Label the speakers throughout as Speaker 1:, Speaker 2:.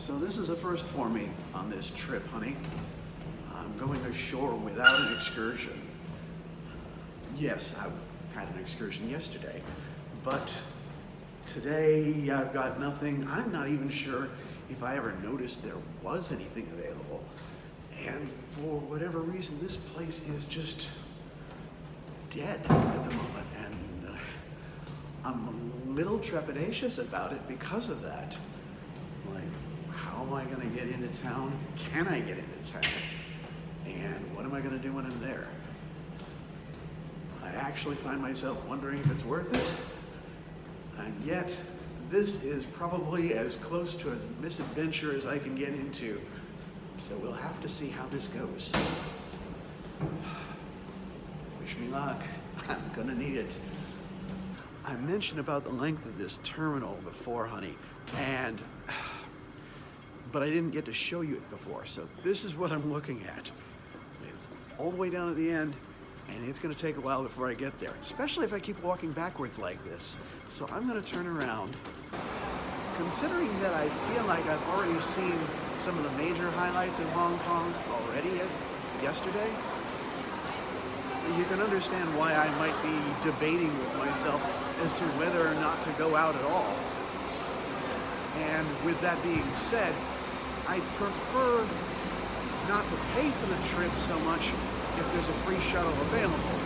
Speaker 1: So this is a first for me on this trip, honey. I'm going ashore without an excursion. Yes, I had an excursion yesterday, but today I've got nothing. I'm not even sure if I ever noticed there was anything available. And for whatever reason, this place is just dead at the moment, and I'm a little trepidatious about it because of that. Like, how am I going to get into town? Can I get into town? And what am I going to do when I'm there? I actually find myself wondering if it's worth it. And yet, this is probably as close to a misadventure as I can get into. So we'll have to see how this goes. Wish me luck. I'm gonna need it. I mentioned about the length of this terminal before, honey, but I didn't get to show you it before. So this is what I'm looking at. It's all the way down at the end, and it's gonna take a while before I get there, especially if I keep walking backwards like this. So I'm gonna turn around. Considering that I feel like I've already seen some of the major highlights in Hong Kong already yesterday, you can understand why I might be debating with myself as to whether or not to go out at all. And with that being said, I prefer not to pay for the trip so much if there's a free shuttle available.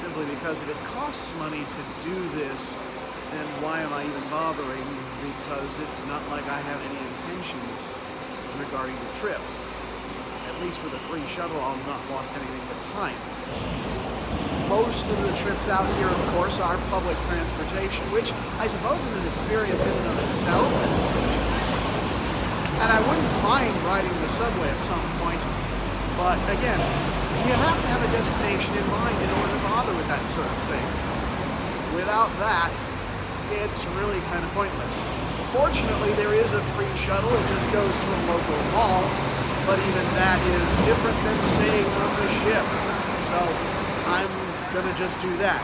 Speaker 1: Simply because if it costs money to do this, then why am I even bothering? Because it's not like I have any intentions regarding the trip. At least with a free shuttle, I'll not lost anything but time. Most of the trips out here, of course, are public transportation, which I suppose is an experience in and of itself. And I wouldn't mind riding the subway at some point. But again, you have to have a destination in mind in order to bother with that sort of thing. Without that, it's really kind of pointless. Fortunately, there is a free shuttle. It just goes to a local mall, but even that is different than staying on the ship. So I'm gonna just do that.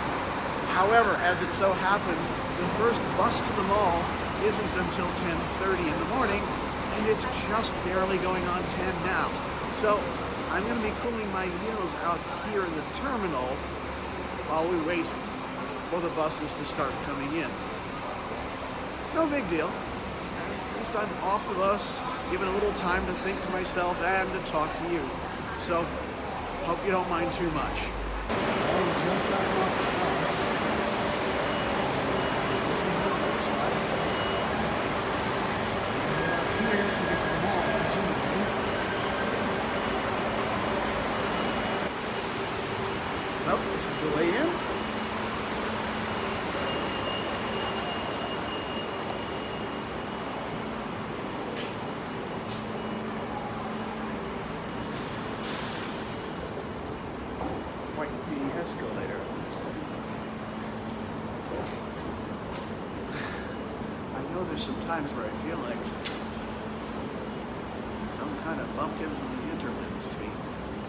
Speaker 1: However, as it so happens, the first bus to the mall isn't until 10:30 in the morning, and it's just barely going on 10 now. So I'm gonna be cooling my heels out here in the terminal while we wait for the buses to start coming in. No big deal. At least I'm off the bus, given a little time to think to myself and to talk to you. So, hope you don't mind too much. Just got off the bus. This is what it looks like. Here to get to the mall, presumably. Well, this is the way in. The escalator. I know there's some times where I feel like some kind of bumpkin from the hinterlands to be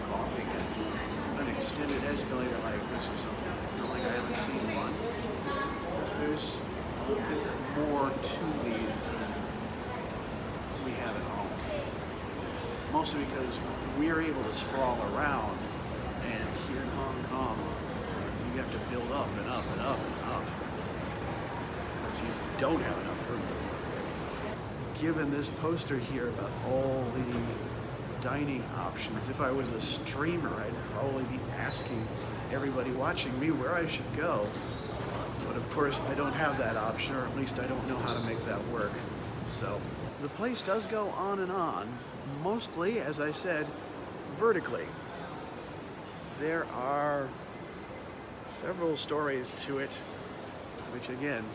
Speaker 1: walking an extended escalator like this or something. It's not like I haven't seen one. There's a bit more to these than we have at home. Mostly because we're able to sprawl around. And here in Hong Kong, you have to build up and up and up and up because you don't have enough room to work with. Given this poster here about all the dining options, if I was a streamer, I'd probably be asking everybody watching me where I should go. But of course, I don't have that option, or at least I don't know how to make that work. So the place does go on, mostly, as I said, vertically. There are several stories to it, which again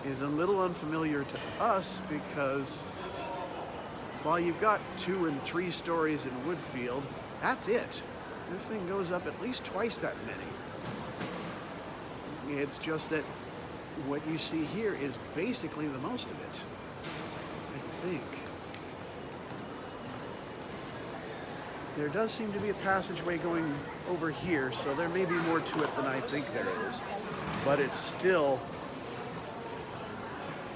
Speaker 1: is a little unfamiliar to us because while you've got 2 and 3 stories in Woodfield, that's it. This thing goes up at least twice that many. It's just that what you see here is basically the most of it, I think. There does seem to be a passageway going over here, so there may be more to it than I think there is. But it's still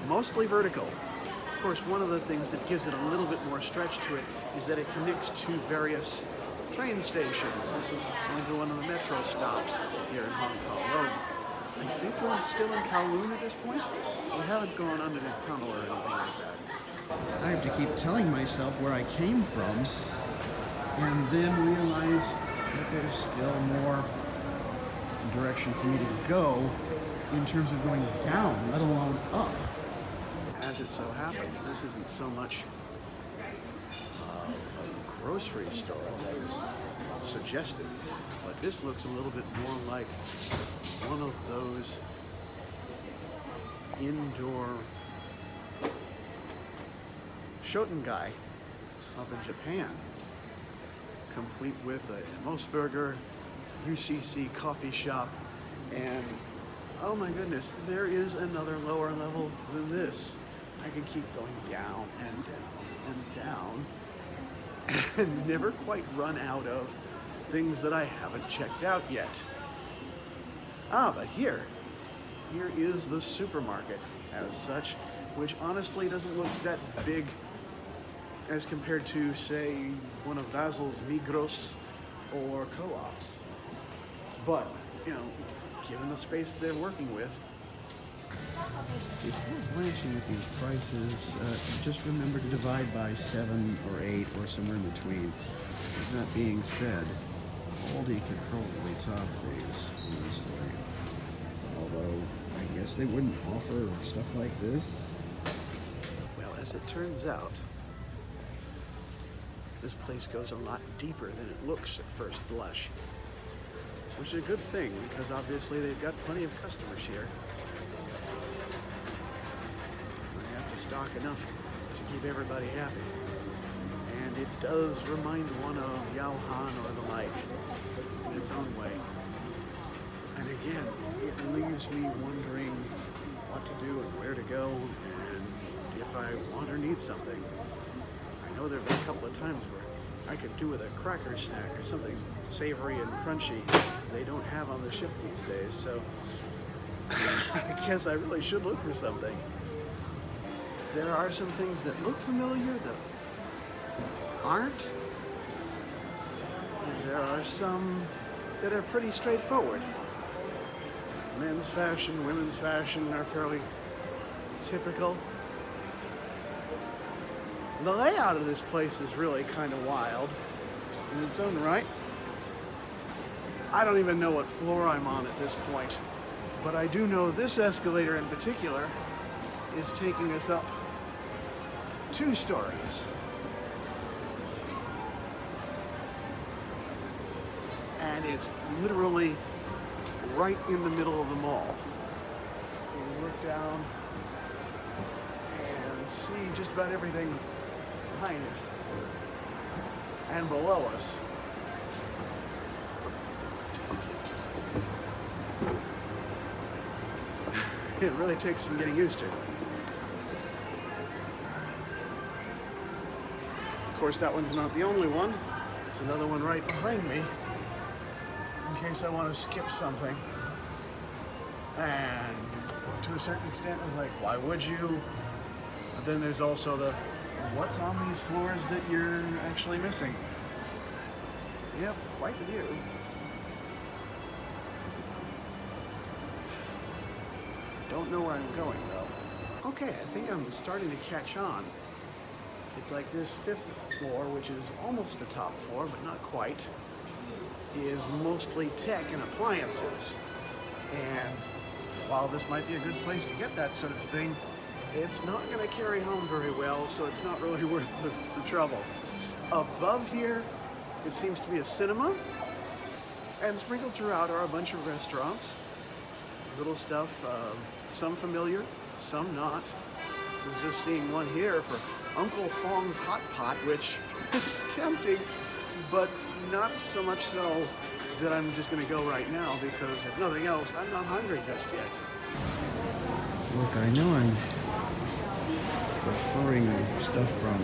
Speaker 1: mostly vertical. course, one of the things that gives it a little bit more stretch to it is that it connects to various train stations. This is going to one of the metro stops here in Hong Kong. I think we're still in Kowloon at this point. We haven't gone under the tunnel or anything like that. I have to keep telling myself where I came from and then realize that there's still more direction for me to go in terms of going down, let alone up. As it so happens, this isn't so much a grocery store as I was suggested, but this looks a little bit more like one of those indoor shotengai up in Japan, complete with a Mosburger, UCC coffee shop, and oh my goodness, there is another lower level than this. I can keep going down and down and down and never quite run out of things that I haven't checked out yet. But here is the supermarket as such, which honestly doesn't look that big as compared to, say, one of Basil's Migros or Co-ops. But, you know, given the space they're working with. If you're blanching with these prices, just remember to divide by 7 or 8 or somewhere in between. That being said, Aldi could probably top these, honestly. Although, I guess they wouldn't offer stuff like this. Well, as it turns out, this place goes a lot deeper than it looks at first blush. Which is a good thing, because obviously they've got plenty of customers here. They have to stock enough to keep everybody happy. And it does remind one of Yaohan or the like in its own way. And again, it leaves me wondering what to do and where to go and if I want or need something. I know there have been a couple of times where I could do with a cracker snack or something savory and crunchy they don't have on the ship these days, so I guess I really should look for something. There are some things that look familiar that aren't, and there are some that are pretty straightforward. Men's fashion, women's fashion are fairly typical. The layout of this place is really kind of wild in its own right. I don't even know what floor I'm on at this point, but I do know this escalator in particular is taking us up 2 stories. And it's literally right in the middle of the mall. You look down and see just about everything behind it and below us. It really takes some getting used to. Of course, that one's not the only one. There's another one right behind me in case I want to skip something. And to a certain extent, it's like, why would you? But then there's also the, what's on these floors that you're actually missing? Yep, quite the view. Don't know where I'm going though. Okay, I think I'm starting to catch on. It's like this 5th floor, which is almost the top floor, but not quite, is mostly tech and appliances. And while this might be a good place to get that sort of thing, it's not going to carry home very well, so it's not really worth the trouble. Above here, it seems to be a cinema, and sprinkled throughout are a bunch of restaurants. Little stuff, some familiar, some not. I'm just seeing one here for Uncle Fong's Hot Pot, which is tempting, but not so much so that I'm just going to go right now, because if nothing else, I'm not hungry just yet. Look, I know I'm referring to stuff from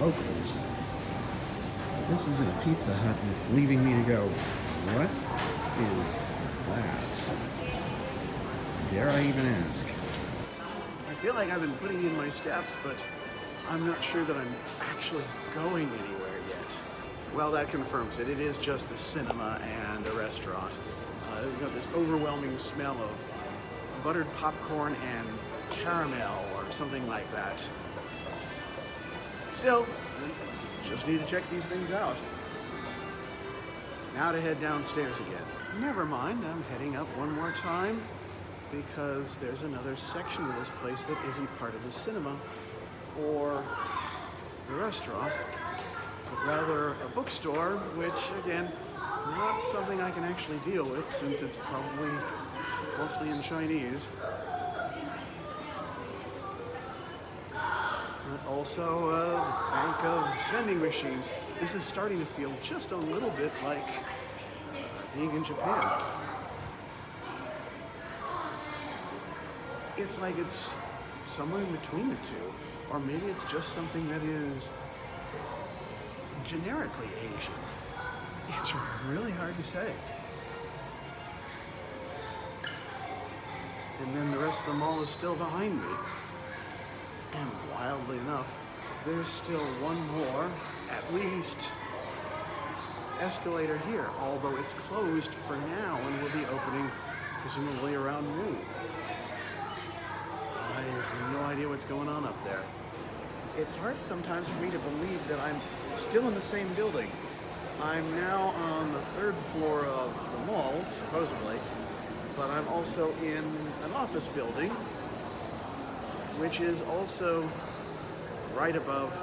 Speaker 1: locals. This isn't a Pizza Hut, and it's leaving me to go, what is that? Dare I even ask? I feel like I've been putting in my steps, but I'm not sure that I'm actually going anywhere yet. Well, that confirms it. It is just the cinema and a restaurant. We've got this overwhelming smell of buttered popcorn and caramel or something like that. Still, just need to check these things out. Now to head downstairs again. Never mind, I'm heading up one more time because there's another section of this place that isn't part of the cinema or the restaurant, but rather a bookstore, which again, not something I can actually deal with since it's probably mostly in Chinese. But also a bank of vending machines. This is starting to feel just a little bit like being in Japan. It's like it's somewhere in between the two, or maybe it's just something that is generically Asian. It's really hard to say. And then the rest of the mall is still behind me. And wildly enough, there's still one more, at least, escalator here, although it's closed for now and will be opening presumably around noon. I have no idea what's going on up there. It's hard sometimes for me to believe that I'm still in the same building. I'm now on the 3rd floor of the mall, supposedly, but I'm also in an office building, which is also right above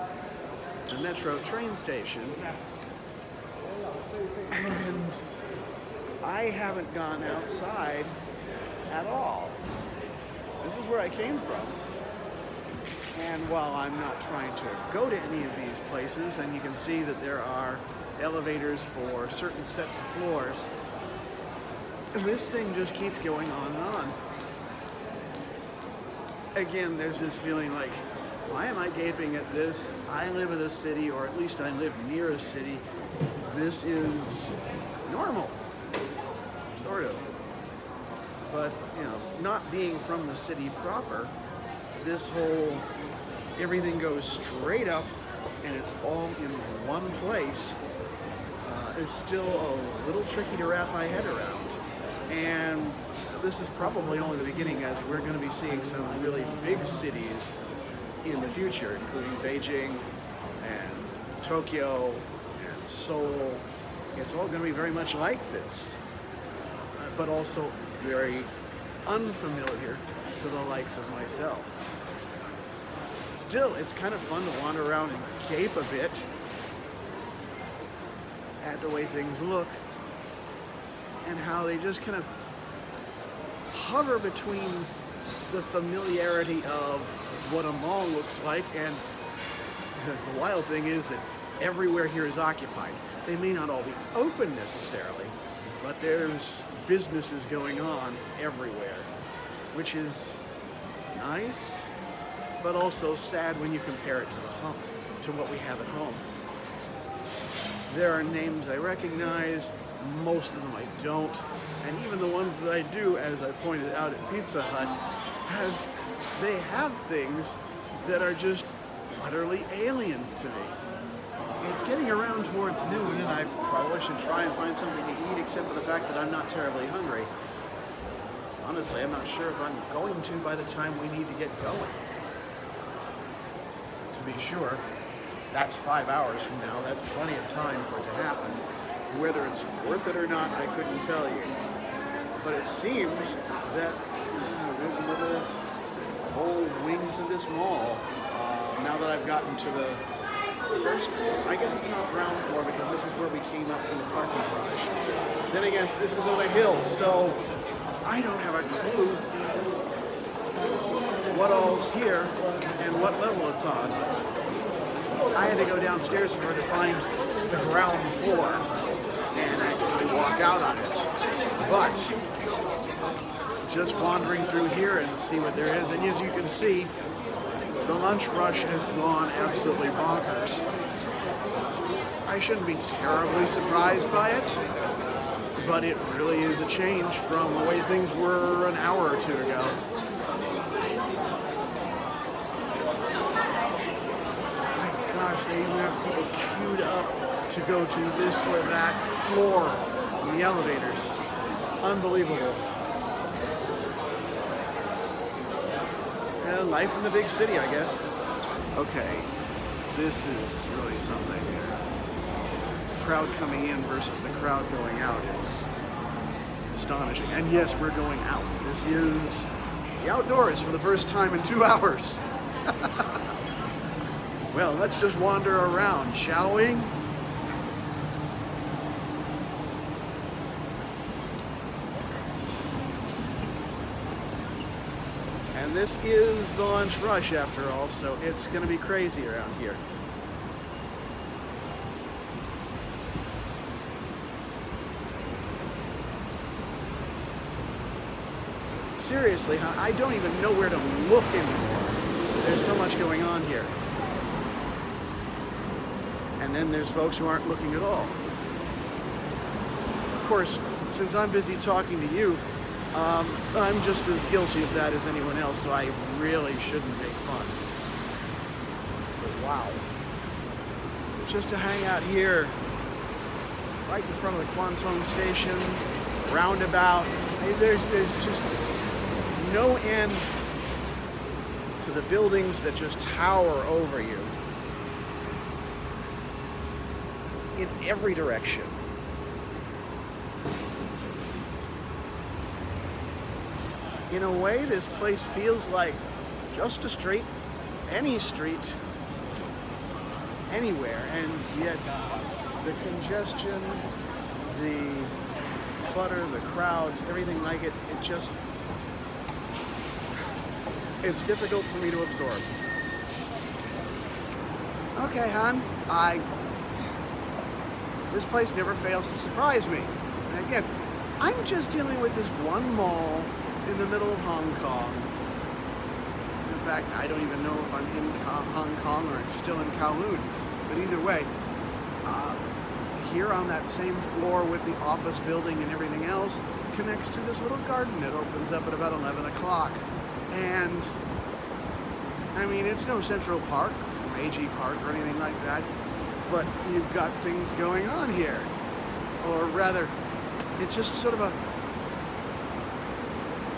Speaker 1: the metro train station. And I haven't gone outside at all. This is where I came from. And while I'm not trying to go to any of these places, and you can see that there are elevators for certain sets of floors, this thing just keeps going on and on. Again, there's this feeling like, why am I gaping at this? I live in a city, or at least I live near a city. This is normal, sort of. But, you know, not being from the city proper, this whole, everything goes straight up and it's all in one place, is still a little tricky to wrap my head around. And this is probably only the beginning, as we're going to be seeing some really big cities in the future, including Beijing and Tokyo and Seoul. It's all going to be very much like this, but also very unfamiliar to the likes of myself. Still, it's kind of fun to wander around and gape a bit at the way things look and how they just kind of hover between the familiarity of what a mall looks like, and the wild thing is that everywhere here is occupied. They may not all be open necessarily, but there's businesses going on everywhere, which is nice, but also sad when you compare it to what we have at home. There are names I recognize, most of them I don't, and even the ones that I do, as I pointed out at Pizza Hut, they have things that are just utterly alien to me. It's getting around towards noon, and I probably should try and find something to eat, except for the fact that I'm not terribly hungry. Honestly, I'm not sure if I'm going to by the time we need to get going. To be sure, that's 5 hours from now. That's plenty of time for it to happen. Whether it's worth it or not, I couldn't tell you. But it seems that there's another whole wing to this mall. Now that I've gotten to the first floor, I guess it's not ground floor because this is where we came up from the parking garage. Then again, this is on a hill, so I don't have a clue what all's here and what level it's on. I had to go downstairs in order to find the ground floor and actually walk out on it. But just wandering through here and see what there is, and as you can see, the lunch rush has gone absolutely bonkers. I shouldn't be terribly surprised by it, but it really is a change from the way things were an hour or two ago. They even have people queued up to go to this or that floor in the elevators. Unbelievable. Yeah, life in the big city, I guess. Okay, this is really something. The crowd coming in versus the crowd going out is astonishing. And yes, we're going out. This is the outdoors for the first time in 2 hours. Well, let's just wander around, shall we? And this is the lunch rush after all, so it's going to be crazy around here. Seriously, I don't even know where to look anymore. There's so much going on here. And then there's folks who aren't looking at all. Of course, since I'm busy talking to you, I'm just as guilty of that as anyone else, so I really shouldn't make fun. But wow. Just to hang out here, right in front of the Kowloon station, roundabout, there's just no end to the buildings that just tower over you in every direction. In a way, this place feels like just a street, any street, anywhere, and yet the congestion, the clutter, the crowds, everything like it, it's difficult for me to absorb. Okay, hon, this place never fails to surprise me. And again, I'm just dealing with this one mall in the middle of Hong Kong. In fact, I don't even know if I'm in Hong Kong or still in Kowloon. But either way, here on that same floor with the office building and everything else, connects to this little garden that opens up at about 11 o'clock. And, I mean, it's no Central Park, or Meiji Park, or anything like that, but you've got things going on here. Or rather, it's just sort of a,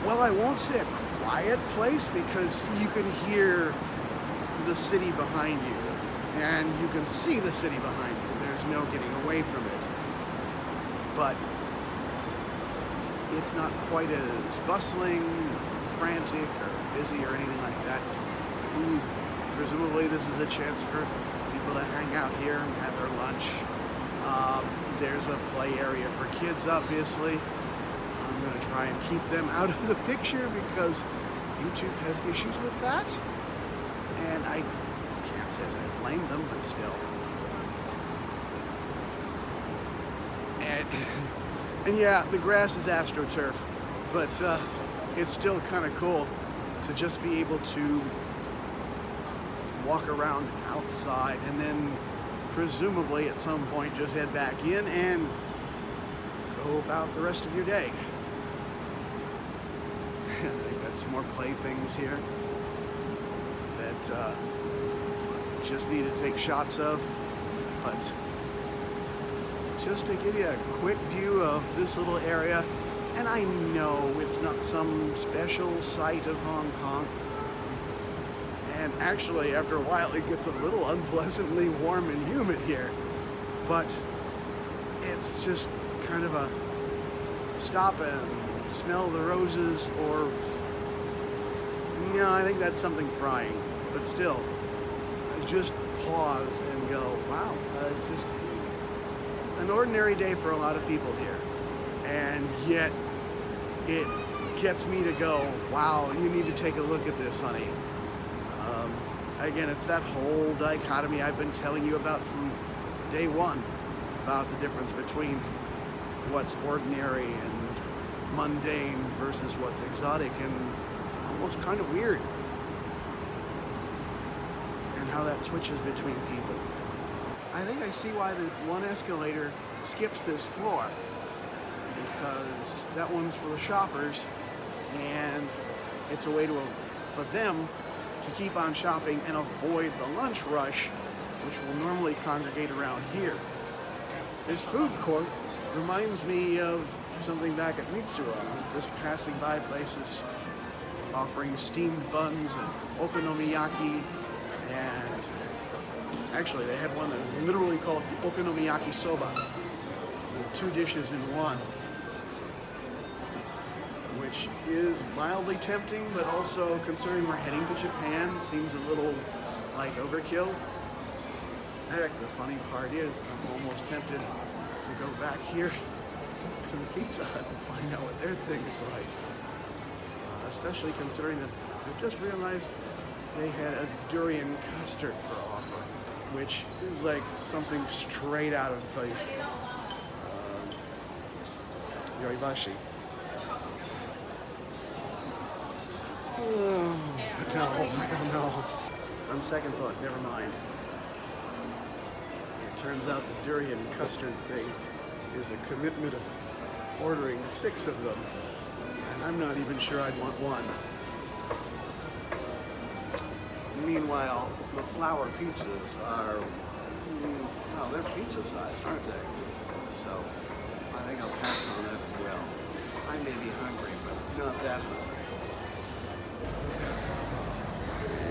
Speaker 1: well, I won't say a quiet place, because you can hear the city behind you, and you can see the city behind you. There's no getting away from it. But it's not quite as bustling, frantic, or busy, or anything like that. Presumably this is a chance for people to hang out here and have their lunch. There's a play area for kids, obviously. I'm going to try and keep them out of the picture because YouTube has issues with that. And I can't say as I blame them, but still. And yeah, the grass is AstroTurf, but it's still kind of cool to just be able to walk around outside and then presumably at some point just head back in and go about the rest of your day. They've got some more playthings here that just need to take shots of, but just to give you a quick view of this little area, and I know it's not some special sight of Hong Kong, and actually after a while it gets a little unpleasantly warm and humid here, but it's just kind of a stop and smell the roses, or I think that's something frying, but still, just pause and go, wow, it's just an ordinary day for a lot of people here, and yet it gets me to go, wow, you need to take a look at this, honey. Again, it's that whole dichotomy I've been telling you about from day one, about the difference between what's ordinary and mundane versus what's exotic and almost kind of weird, and how that switches between people. I think I see why the one escalator skips this floor, because that one's for the shoppers, and it's a way for them to keep on shopping and avoid the lunch rush which will normally congregate around here. This food court reminds me of something back at Mitsuwa, just passing by places offering steamed buns and okonomiyaki, and actually they had one that was literally called okonomiyaki soba, with 2 dishes in one, which is mildly tempting, but also, considering we're heading to Japan, seems a little like overkill. Heck, the funny part is I'm almost tempted to go back here to the Pizza Hut and find out what their thing is like. Especially considering that I just realized they had a durian custard for offer, which is like something straight out of the Yoibashi. Oh, no. On second thought, never mind. It turns out the durian custard thing is a commitment of ordering 6 of them, and I'm not even sure I'd want one. Meanwhile, the flour pizzas are, well, they're pizza-sized, aren't they? So, I think I'll pass on that as well. I may be hungry, but not that hungry.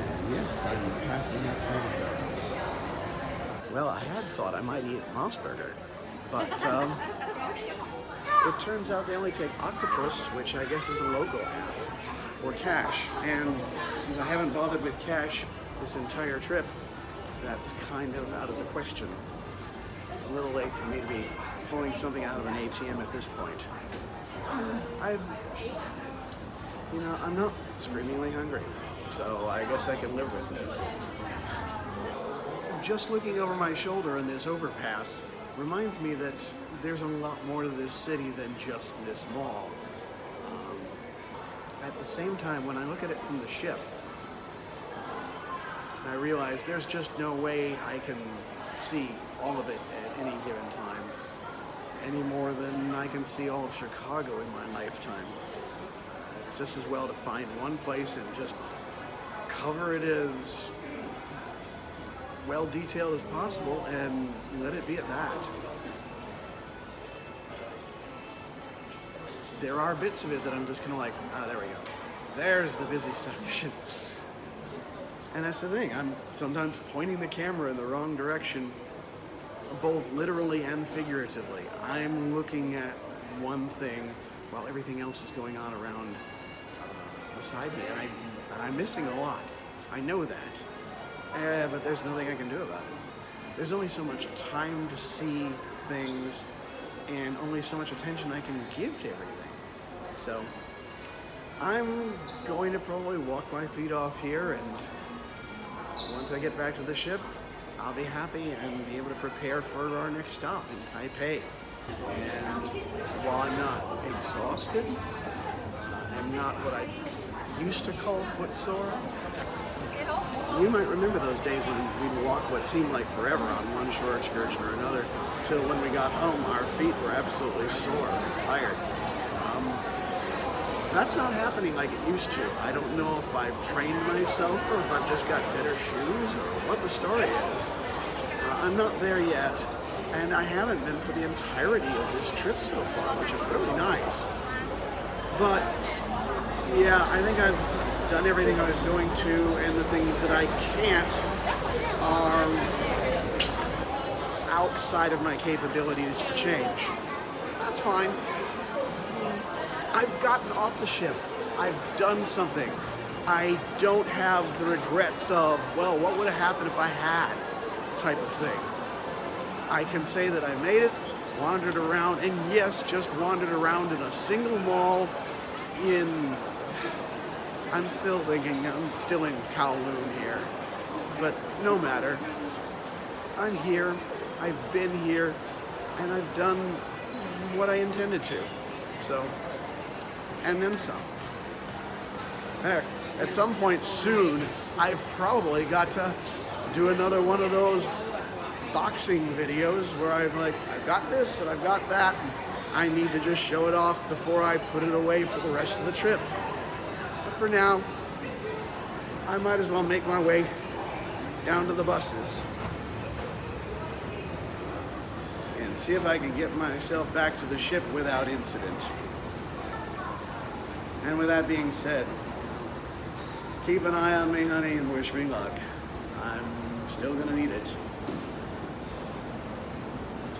Speaker 1: And yes, I'm passing up one of those. Well, I had thought I might eat Mossburger, but it turns out they only take Octopus, which I guess is a local app, or Cash. And since I haven't bothered with Cash this entire trip, that's kind of out of the question. A little late for me to be pulling something out of an ATM at this point. I'm not screamingly hungry, so I guess I can live with this. Just looking over my shoulder in this overpass reminds me that there's a lot more to this city than just this mall. At the same time, when I look at it from the ship, I realize there's just no way I can see all of it at any given time, any more than I can see all of Chicago in my lifetime. It's just as well to find one place and just cover it as well detailed as possible and let it be at that. There are bits of it that I'm just kind of like, there we go. There's the busy section. And that's the thing, I'm sometimes pointing the camera in the wrong direction, both literally and figuratively. I'm looking at one thing while everything else is going on around beside me, and I'm missing a lot. I know that, but there's nothing I can do about it. There's only so much time to see things, and only so much attention I can give to everything. So, I'm going to probably walk my feet off here, and once I get back to the ship, I'll be happy and be able to prepare for our next stop in Taipei. And while I'm not exhausted, I'm not what I used to call footsore. You might remember those days when we'd walk what seemed like forever on one shore excursion or another, till when we got home, our feet were absolutely sore, tired. That's not happening like it used to. I don't know if I've trained myself or if I've just got better shoes or what the story is. I'm not there yet, and I haven't been for the entirety of this trip so far, which is really nice. But yeah, I think I've done everything I was going to, and the things that I can't are outside of my capabilities to change. That's fine. I've gotten off the ship. I've done something. I don't have the regrets of, well, what would have happened if I had, type of thing. I can say that I made it, wandered around, and yes, just wandered around in a single mall in, I'm still thinking, I'm still in Kowloon here, but no matter. I'm here, I've been here, and I've done what I intended to, so. And then some. Heck, at some point soon, I've probably got to do another one of those boxing videos where I've got this and I've got that, and I need to just show it off before I put it away for the rest of the trip. But for now, I might as well make my way down to the buses. and see if I can get myself back to the ship without incident. And with that being said, keep an eye on me, honey, and wish me luck. I'm still gonna need it.